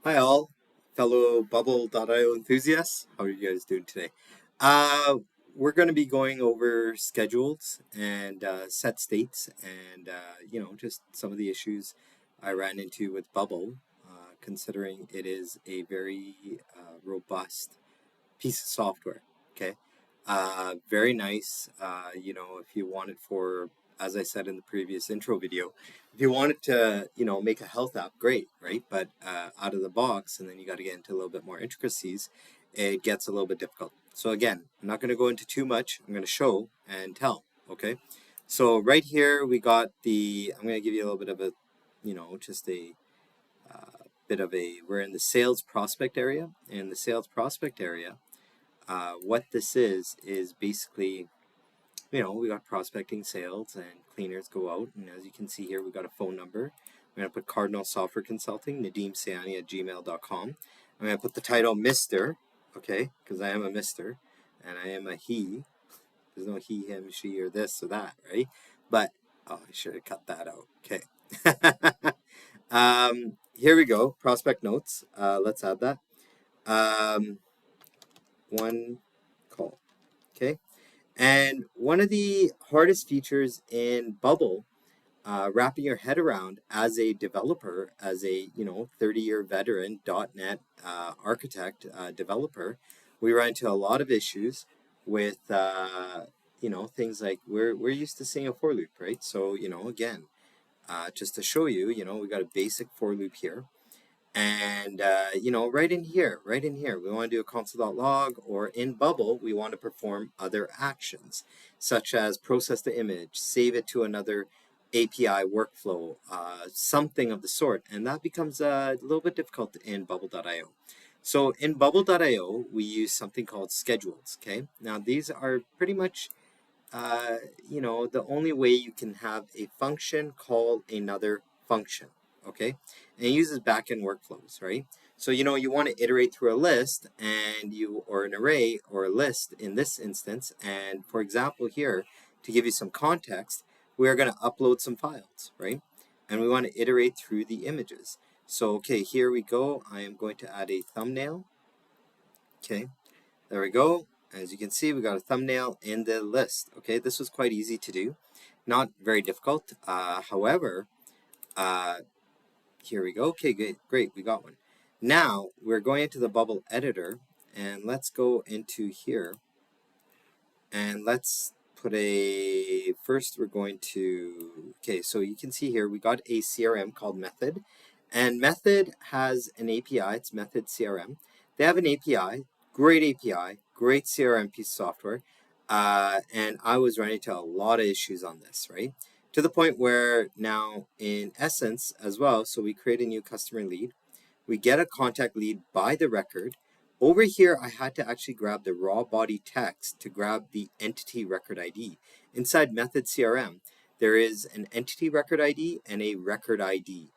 Hi all, fellow Bubble.io enthusiasts. How are you guys doing today? We're going to be going over schedules and set states and, just some of the issues I ran into with Bubble, considering it is a very robust piece of software. Okay. Very nice. If you want it for, as I said in the previous intro video, if you want it to, make a health app, great, right? But out of the box, and then you got to get into a little bit more intricacies, it gets a little bit difficult. So again, I'm not going to go into too much. I'm going to show and tell. Okay. So right here, I'm going to give you a little bit of a, just a we're in the sales prospect area. In the sales prospect area, what this is basically, we got prospecting, sales, and cleaners go out. And as you can see here, we got a phone number. I'm going to put Cardinal Software Consulting, Nadeem Sayani at gmail.com. I'm going to put the title Mr., okay, because I am a Mr. and I am a he. There's no he, him, she, or this or that, right? But, I should have cut that out. Okay. Here we go. Prospect notes. Let's add that. One call. Okay. And one of the hardest features in Bubble, wrapping your head around as a developer, as a 30-year veteran .NET architect developer, we run into a lot of issues with things like we're used to seeing a for loop, right? So again, just to show you, we got a basic for loop here. And, right in here, we want to do a console.log, or in Bubble, we want to perform other actions, such as process the image, save it to another API workflow, something of the sort. And that becomes a little bit difficult in Bubble.io. So in Bubble.io, we use something called schedules, okay? Now, these are pretty much, the only way you can have a function call another function. Okay, and it uses backend workflows, right? So you want to iterate through a list or an array or a list in this instance. And for example, here to give you some context, we are going to upload some files, right? And we want to iterate through the images. So okay, here we go. I am going to add a thumbnail. Okay, there we go. As you can see, we got a thumbnail in the list. Okay, this was quite easy to do, not very difficult. However, here we go. Okay, good, great, we got one. Now we're going into the Bubble editor, and let's go into here, and let's put first we're going to, okay, so you can see here we got a CRM called Method, and Method has an API, it's Method CRM. They have an API, great CRM piece of software, and I was running into a lot of issues on this, right? To the point where now, in essence, as well, so we create a new customer lead. We get a contact lead by the record. Over here, I had to actually grab the raw body text to grab the entity record ID. Inside Method CRM, there is an entity record ID and a record ID.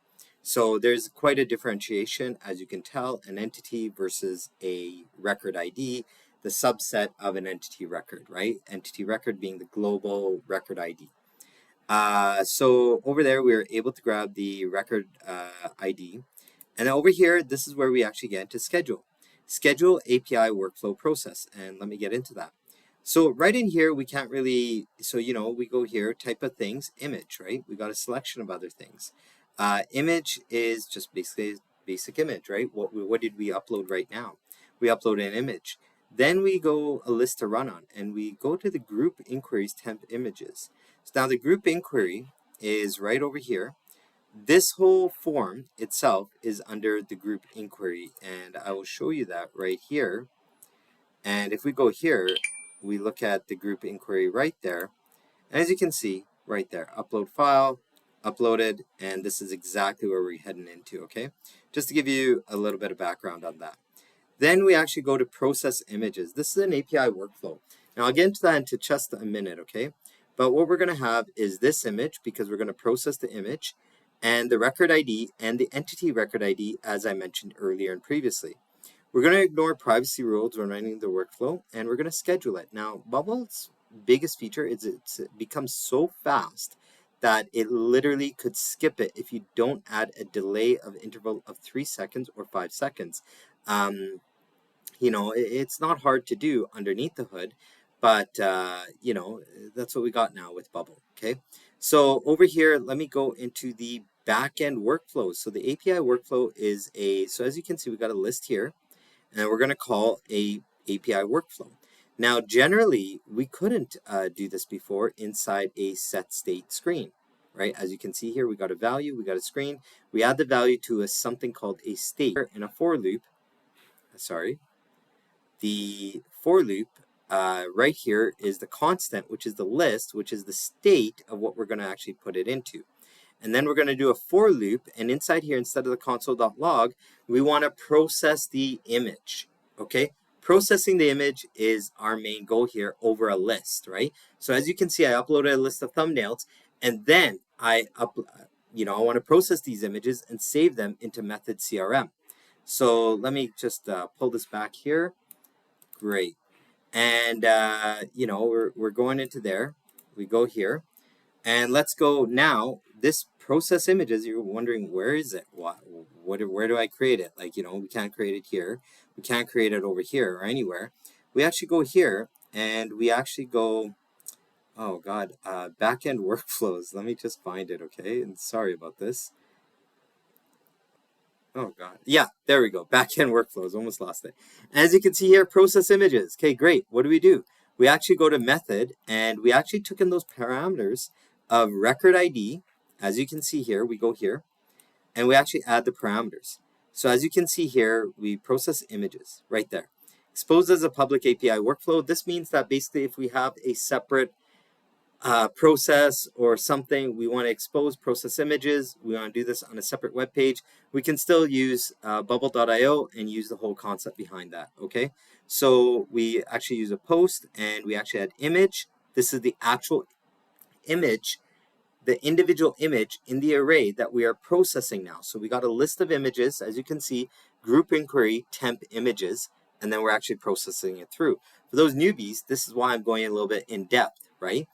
So there's quite a differentiation, as you can tell, an entity versus a record ID, the subset of an entity record, right? Entity record being the global record ID. So over there, we were able to grab the record ID. And over here, this is where we actually get into schedule. Schedule API workflow process. And let me get into that. So right in here, we can't really, we go here, type of things, image, right? We got a selection of other things. Image is just basically a basic image, right? What did we upload right now? We upload an image. Then we go a list to run on, and we go to the group inquiries temp images. So now the group inquiry is right over here. This whole form itself is under the group inquiry, and I will show you that right here. And if we go here, we look at the group inquiry right there. And as you can see right there, upload file, uploaded, and this is exactly where we're heading into, okay? Just to give you a little bit of background on that. Then we actually go to process images. This is an API workflow. Now I'll get into that into just a minute, okay? But what we're going to have is this image, because we're going to process the image, and the record ID and the entity record ID, as I mentioned earlier and previously. We're going to ignore privacy rules when running the workflow, and we're going to schedule it. Now, Bubble's biggest feature is it becomes so fast that it literally could skip it if you don't add a delay of interval of 3 seconds or 5 seconds. You know, it's not hard to do underneath the hood, but you know, that's what we got now with Bubble. Okay, so over here, let me go into the backend workflows. So the API workflow is so as you can see, we got a list here, and we're going to call a API workflow. Now, generally, we couldn't do this before inside a set state screen, right? As you can see here, we got a value, we got a screen. We add the value to something called a state in a for loop. Sorry. The for loop right here is the constant, which is the list, which is the state of what we're going to actually put it into. And then we're going to do a for loop, and inside here, instead of the console.log, we want to process the image, okay? Processing the image is our main goal here over a list, right? So as you can see, I uploaded a list of thumbnails, and then I want to process these images and save them into method CRM. So let me just pull this back here. Great. And, you know, we're going into there. We go here. And let's go now. This process images, you're wondering, where is it? Where do I create it? Like, you know, we can't create it here. We can't create it over here or anywhere. We actually go here and we actually go, oh God, backend workflows. Let me just find it, okay? And sorry about this. Oh God. Yeah, there we go. Backend workflows. Almost lost it. As you can see here, process images. Okay, great. What do? We actually go to method and we actually took in those parameters of record ID. As you can see here, we go here and we actually add the parameters. So as you can see here, we process images right there. Exposed as a public API workflow. This means that basically if we have a separate process or something, we want to expose process images, we want to do this on a separate web page, we can still use bubble.io and use the whole concept behind that, okay? So we actually use a post and we actually add image. This is the actual image, the individual image in the array that we are processing now. So we got a list of images, as you can see, group inquiry, temp images, and then we're actually processing it through. For those newbies, this is why I'm going a little bit in depth, right?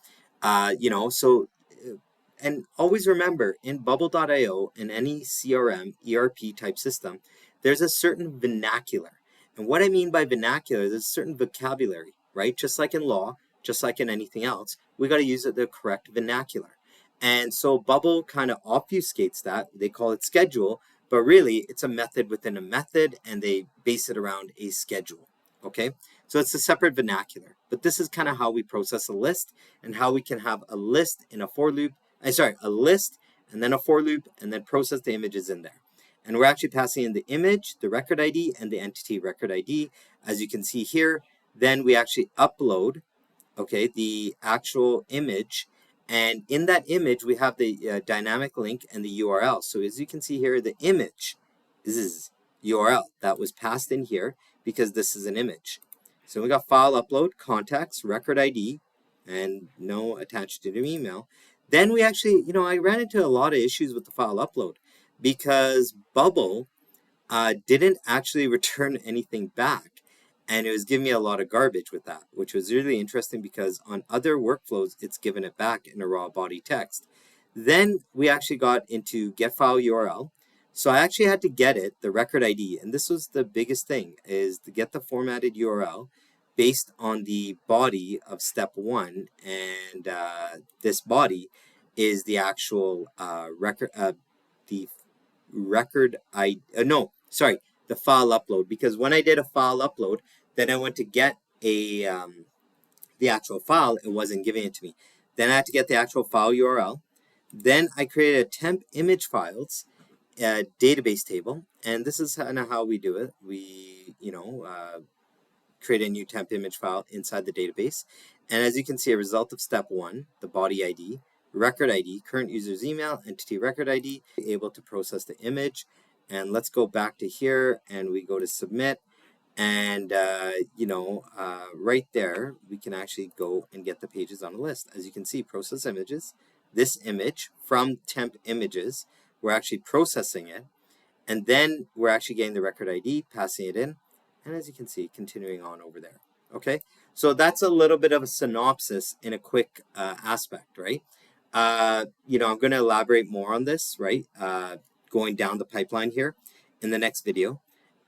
You know, so, and always remember, in bubble.io, in any CRM, ERP type system, there's a certain vernacular. And what I mean by vernacular, there's a certain vocabulary, right? Just like in law, just like in anything else, we got to use the correct vernacular. And so Bubble kind of obfuscates that. They call it schedule, but really it's a method within a method, and they base it around a schedule, okay? So it's a separate vernacular, but this is kind of how we process a list and how we can have a list in a for loop, a list and then a for loop and then process the images in there. And we're actually passing in the image, the record ID, and the entity record ID, as you can see here. Then we actually upload, okay, the actual image. And in that image, we have the dynamic link and the URL. So as you can see here, the image is URL that was passed in here because this is an image. So we got file upload, contacts, record ID, and no attached to the email. Then we actually, you know, I ran into a lot of issues with the file upload because Bubble didn't actually return anything back. And it was giving me a lot of garbage with that, which was really interesting because on other workflows, it's given it back in a raw body text. Then we actually got into get file URL. So I actually had to get it, the record ID, and this was the biggest thing, is to get the formatted URL based on the body of step 1, and this body is the actual the file upload, because when I did a file upload, then I went to get the actual file, it wasn't giving it to me. Then I had to get the actual file URL. Then I created a temp image files database table, and this is kind of how we do it. We, create a new temp image file inside the database, and as you can see, a result of step 1, the body ID, record ID, current user's email, entity record ID, able to process the image. And let's go back to here, and we go to submit, and right there we can actually go and get the pages on the list. As you can see, process images, this image from temp images, we're actually processing it, and then we're actually getting the record ID, passing it in, and as you can see, continuing on over there. Okay, so that's a little bit of a synopsis in a quick aspect, right? I'm going to elaborate more on this, right? Going down the pipeline here in the next video.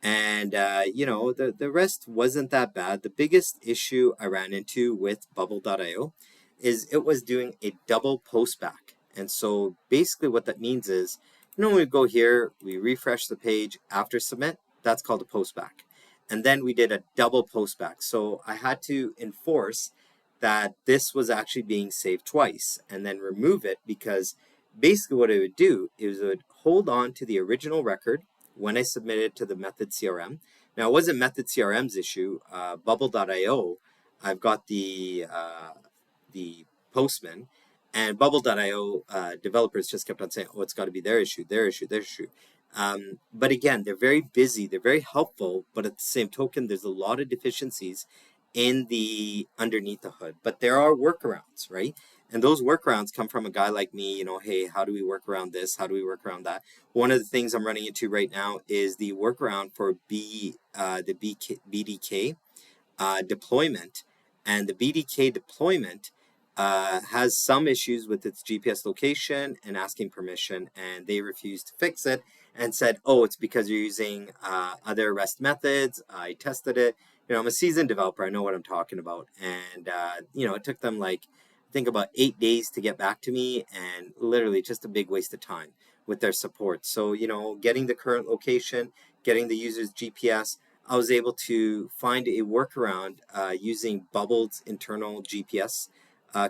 And, the rest wasn't that bad. The biggest issue I ran into with bubble.io is it was doing a double postback. And so basically what that means is, when we go here, we refresh the page after submit, that's called a postback. And then we did a double postback. So I had to enforce that this was actually being saved twice and then remove it, because basically what it would do is it would hold on to the original record when I submitted to the method CRM. Now, it wasn't method CRM's issue. Bubble.io, I've got the postman, and Bubble.io developers just kept on saying, oh, it's got to be their issue, their issue, their issue. But again, they're very busy, they're very helpful, but at the same token, there's a lot of deficiencies in the underneath the hood. But there are workarounds, right? And those workarounds come from a guy like me, hey, how do we work around this? How do we work around that? One of the things I'm running into right now is the workaround for the BDK deployment. And the BDK deployment has some issues with its GPS location and asking permission, and they refused to fix it and said, oh, it's because you're using other REST methods. I tested it. I'm a seasoned developer. I know what I'm talking about. And, it took them I think about 8 days to get back to me, and literally just a big waste of time with their support. So, getting the current location, getting the user's GPS, I was able to find a workaround using Bubble's internal GPS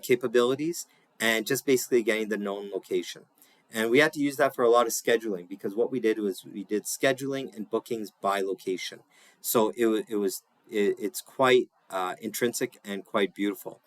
capabilities, and just basically getting the known location. And we had to use that for a lot of scheduling, because what we did was we did scheduling and bookings by location. So it's quite intrinsic and quite beautiful.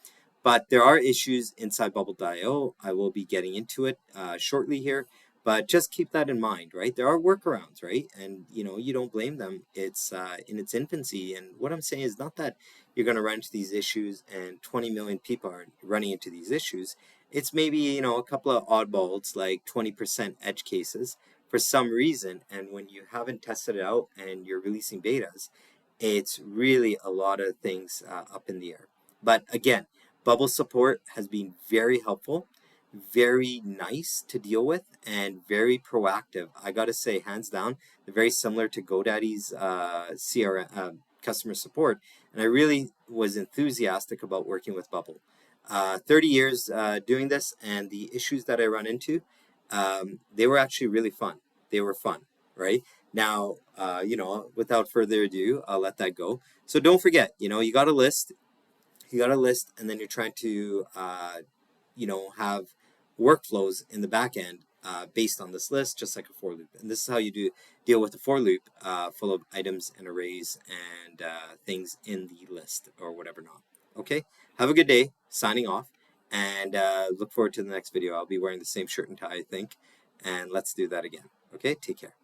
But there are issues inside Bubble.io. I will be getting into it shortly here. But just keep that in mind, right? There are workarounds, right? And, you don't blame them. It's in its infancy. And what I'm saying is not that you're going to run into these issues and 20 million people are running into these issues. It's maybe, a couple of oddballs, like 20% edge cases for some reason. And when you haven't tested it out and you're releasing betas, it's really a lot of things up in the air. But again, Bubble support has been very helpful, very nice to deal with, and very proactive. I got to say, hands down, they're very similar to GoDaddy's CRM customer support, and I really was enthusiastic about working with Bubble. 30 years doing this, and the issues that I run into, they were actually really fun. They were fun, right? Now, without further ado, I'll let that go. So don't forget, you got a list. You got a list, and then you're trying to, have workflows in the back end based on this list, just like a for loop. And this is how you deal with a for loop full of items and arrays and things in the list or whatever not. Okay, have a good day. Signing off, and look forward to the next video. I'll be wearing the same shirt and tie, I think, and let's do that again. Okay, take care.